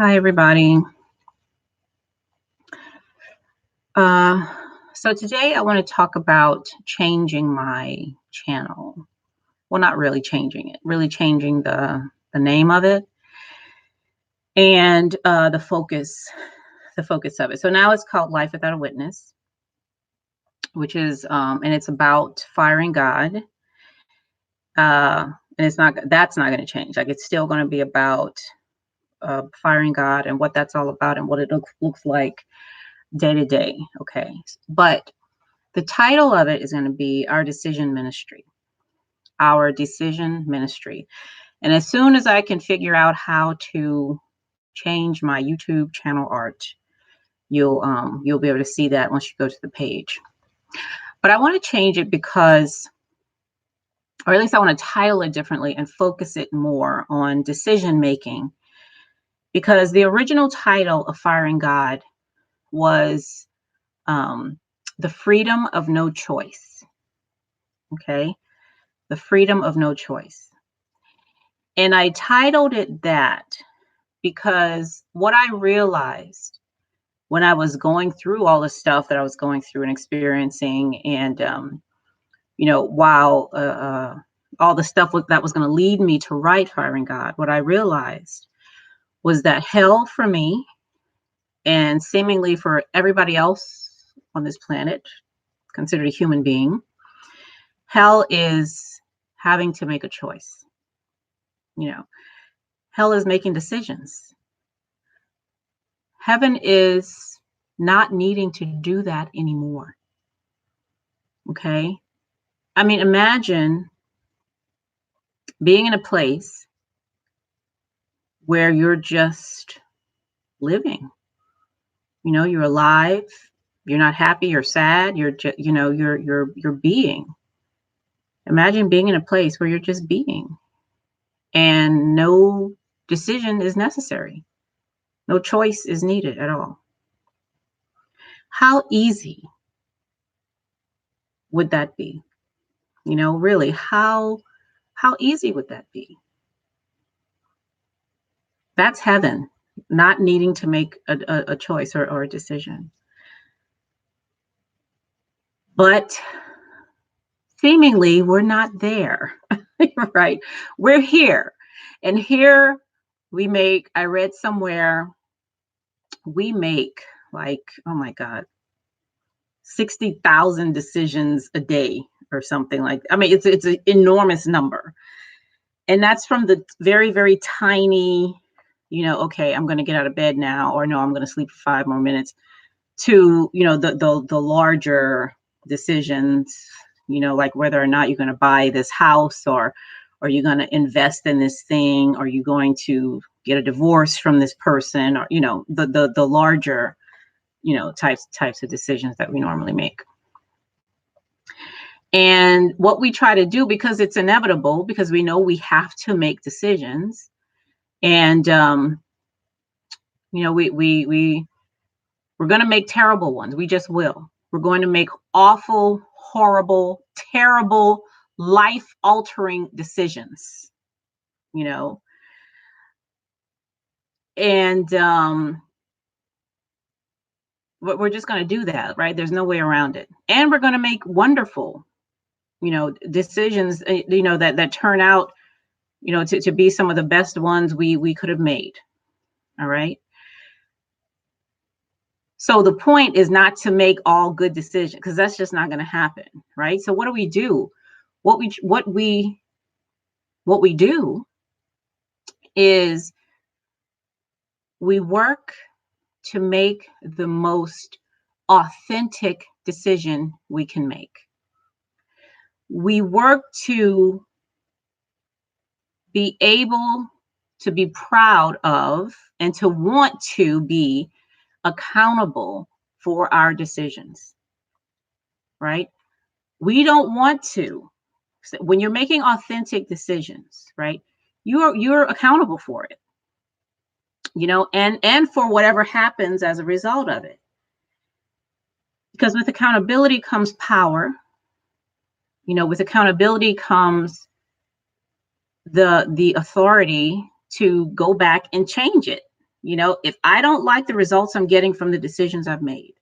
Hi, everybody. Uh, so today I want to talk about changing my channel. Well, not really changing it, really changing the name of it and the focus of it. So now it's called Life Without a Witness, which is and it's about firing God. And that's not going to change. Like it's still going to be about firing God and what that's all about and what it looks like day to day. Okay, but the title of it is going to be Our Decision Ministry. Our Decision Ministry. And as soon as I can figure out how to change my YouTube channel art, you'll be able to see that once you go to the page. But I want to change it because, or at least I want to title it differently and focus it more on decision making, because the original title of Firing God was The Freedom of No Choice. Okay, the freedom of no choice. And I titled it that because what I realized when I was going through all the stuff that I was going through and experiencing, and while all the stuff that was going to lead me to write Firing God, what I realized was that hell for me, and seemingly for everybody else on this planet, considered a human being, hell is having to make a choice. Hell is making decisions. Heaven is not needing to do that anymore. Okay. I mean, imagine being in a place where you're just living. You're alive. You're not happy. You're sad. You're just, you're being. Imagine being in a place where you're just being, and no decision is necessary. No choice is needed at all. How easy would that be? Really, how easy would that be? That's heaven, not needing to make a choice or a decision. But seemingly we're not there, right? We're here. And here I read somewhere, we make like, oh my God, 60,000 decisions a day or something like that. I mean, it's an enormous number. And that's from the very, very tiny, okay, I'm going to get out of bed now, or no, I'm going to sleep for 5 more minutes, to, the larger decisions, like whether or not you're going to buy this house, or are you going to invest in this thing? Are you going to get a divorce from this person? Or, the larger, types of decisions that we normally make. And what we try to do, because it's inevitable, because we know we have to make decisions, and we're going to make terrible ones. We just will. We're going to make awful, horrible, terrible, life-altering decisions. And we're just going to do that, right? There's no way around it. And we're going to make wonderful, decisions, that turn out, to be some of the best ones we could have made. All right. So the point is not to make all good decisions, because that's just not going to happen, right? So what do we do? What we do is we work to make the most authentic decision we can make. We work to be able to be proud of and to want to be accountable for our decisions, right? We don't want to. When you're making authentic decisions, right, you're accountable for it, and for whatever happens as a result of it. Because with accountability comes power. With accountability comes the authority to go back and change it, You know, if I don't like the results I'm getting from the decisions I've made,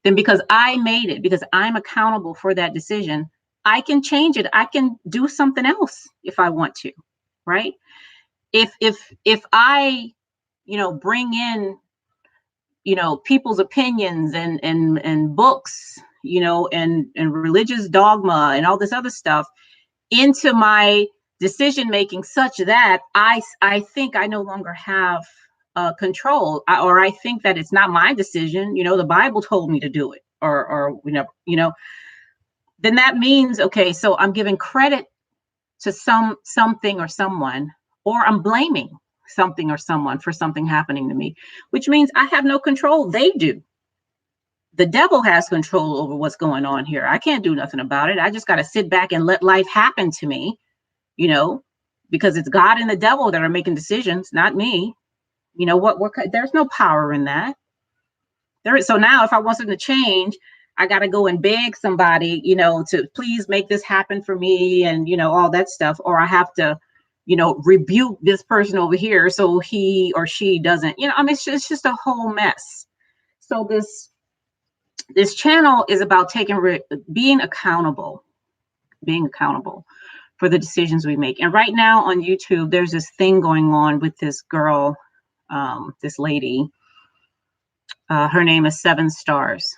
then because I made it, because I'm accountable for that decision, I can change it. I can do something else if I want to, right? If I, bring in, people's opinions and books, and religious dogma and all this other stuff into my decision making, such that I think I no longer have control, or I think that it's not my decision. The Bible told me to do it, or then that means, okay, so I'm giving credit to something or someone, or I'm blaming something or someone for something happening to me, which means I have no control. They do. The devil has control over what's going on here. I can't do nothing about it. I just got to sit back and let life happen to me, because it's God and the devil that are making decisions, not me. There's no power in that. So now if I want something to change, I got to go and beg somebody, to please make this happen for me, and, all that stuff. Or I have to, rebuke this person over here so he or she doesn't, it's just a whole mess. So this channel is about being accountable for the decisions we make. And right now on YouTube, there's this thing going on with this girl, this lady. Her name is 7 Stars.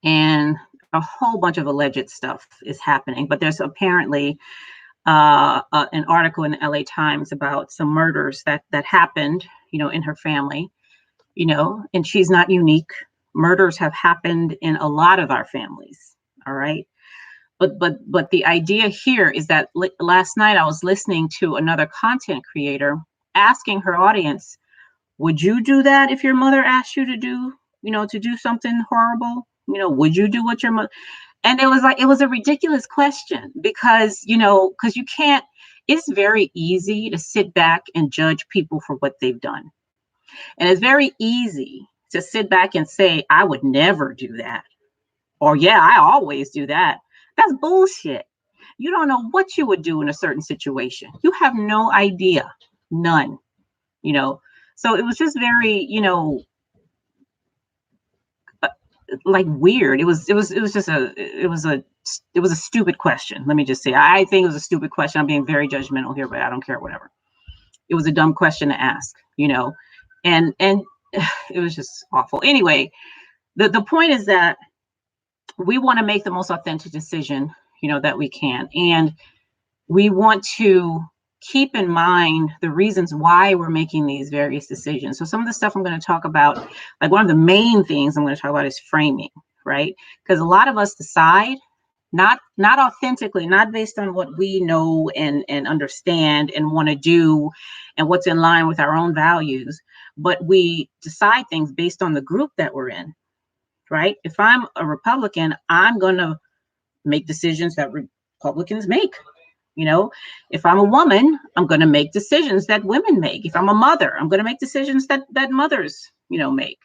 And a whole bunch of alleged stuff is happening. But there's apparently an article in the LA Times about some murders that happened, in her family, and she's not unique. Murders have happened in a lot of our families. All right. But the idea here is that last night I was listening to another content creator asking her audience, would you do that if your mother asked you to do something horrible? Would you do what your mother? And it was a ridiculous question, because you can't, it's very easy to sit back and judge people for what they've done. And it's very easy to sit back and say, I would never do that. Or, yeah, I always do that. That's bullshit. You don't know what you would do in a certain situation. You have no idea. None. So it was just very, like weird. It was a stupid question. Let me just say, I think it was a stupid question. I'm being very judgmental here, but I don't care, whatever. It was a dumb question to ask, and it was just awful. Anyway, the point is that we want to make the most authentic decision, that we can. And we want to keep in mind the reasons why we're making these various decisions. So some of the stuff I'm going to talk about, like one of the main things I'm going to talk about is framing, right? Because a lot of us decide not authentically, not based on what we know and understand and want to do and what's in line with our own values, but we decide things based on the group that we're in, right? If I'm a Republican, I'm going to make decisions that Republicans make. If I'm a woman, I'm going to make decisions that women make. If I'm a mother, I'm going to make decisions that mothers, make,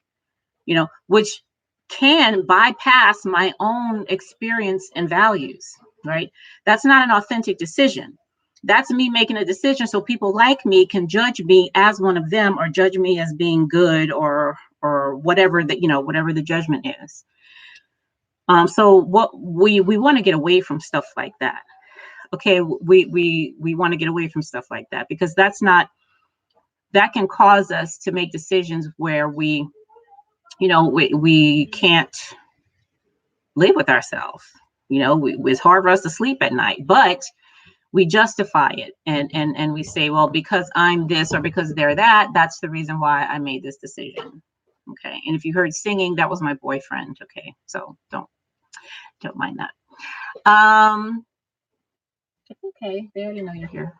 which can bypass my own experience and values, right? That's not an authentic decision. That's me making a decision so people like me can judge me as one of them, or judge me as being good, or whatever that, whatever the judgment is. So what we want to get away from stuff like that. Okay, we want to get away from stuff like that, because that can cause us to make decisions where we can't live with ourselves. It's hard for us to sleep at night, but we justify it and we say, well, because I'm this or because they're that, that's the reason why I made this decision. Okay, and if you heard singing, that was my boyfriend. Okay, so don't mind that. Okay, they already know you're here.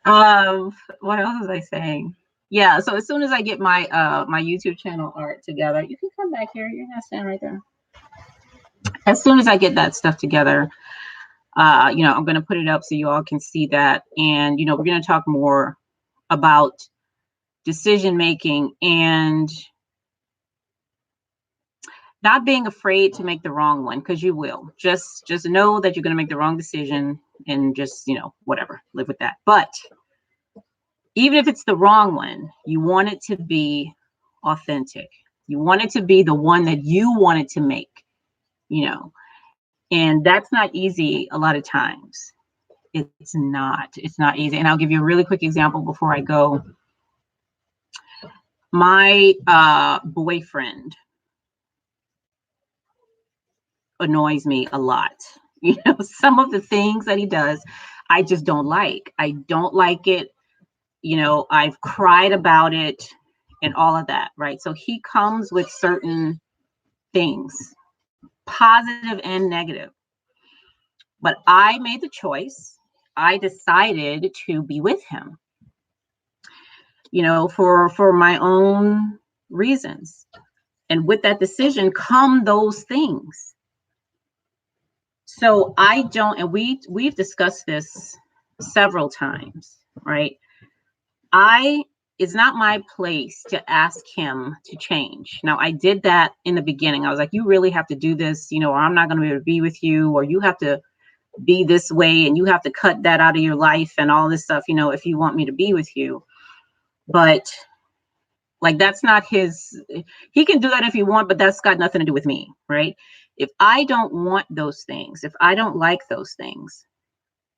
What else was I saying? Yeah, so as soon as I get my my YouTube channel art together, you can come back here. You're gonna stand right there. As soon as I get that stuff together, I'm gonna put it up so you all can see that, and we're gonna talk more about decision making and not being afraid to make the wrong one, because you will. Just know that you're going to make the wrong decision, and just, whatever, live with that. But even if it's the wrong one, you want it to be authentic. You want it to be the one that you wanted to make, you know, and that's not easy a lot of times. It's not easy. And I'll give you a really quick example before I go. My boyfriend annoys me a lot. You know, some of the things that he does, I just don't like. I don't like it. You know, I've cried about it and all of that, right? So he comes with certain things, positive and negative. But I made the choice. I decided to be with him, you know, for my own reasons. And with that decision come those things. So I don't, and we've discussed this several times, right? I It's not my place to ask him to change. Now, I did that in the beginning. I was like, you really have to do this, you know, or I'm not going to be able to be with you, or you have to be this way and you have to cut that out of your life and all this stuff, you know, if you want me to be with you. But like, that's not his, he can do that if you want, but that's got nothing to do with me, right? If I don't want those things, if I don't like those things,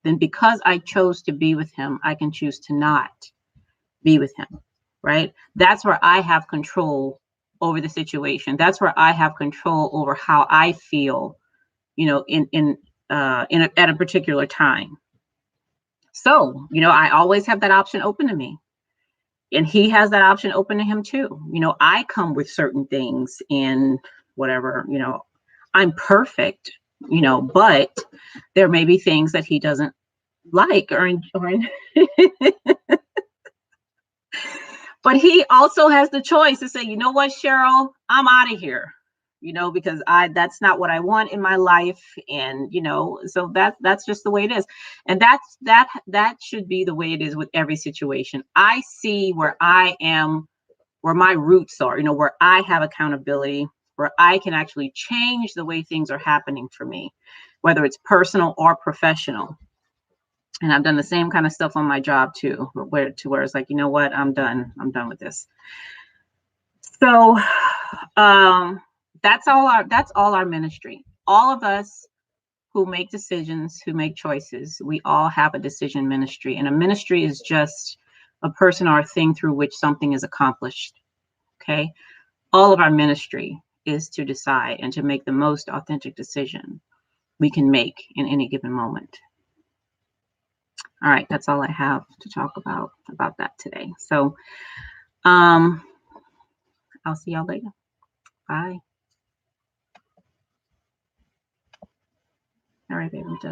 then because I chose to be with him, I can choose to not be with him, right? That's where I have control over the situation. That's where I have control over how I feel, you know, at a particular time. So, you know, I always have that option open to me. And he has that option open to him too. You know, I come with certain things and whatever, you know, I'm perfect, you know, but there may be things that he doesn't like or but he also has the choice to say, you know what, Cheryl, I'm out of here, you know, because that's not what I want in my life. And, you know, so that's just the way it is. And that should be the way it is with every situation. I see where I am, where my roots are, you know, where I have accountability, where I can actually change the way things are happening for me, whether it's personal or professional. And I've done the same kind of stuff on my job too, where it's like, you know what, I'm done with this. So that's all our ministry. All of us who make decisions, who make choices, we all have a decision ministry. And a ministry is just a person or a thing through which something is accomplished. Okay. All of our ministry is to decide and to make the most authentic decision we can make in any given moment. All right, that's all I have to talk about that today. So I'll see y'all later. Bye. All right, baby, I'm done.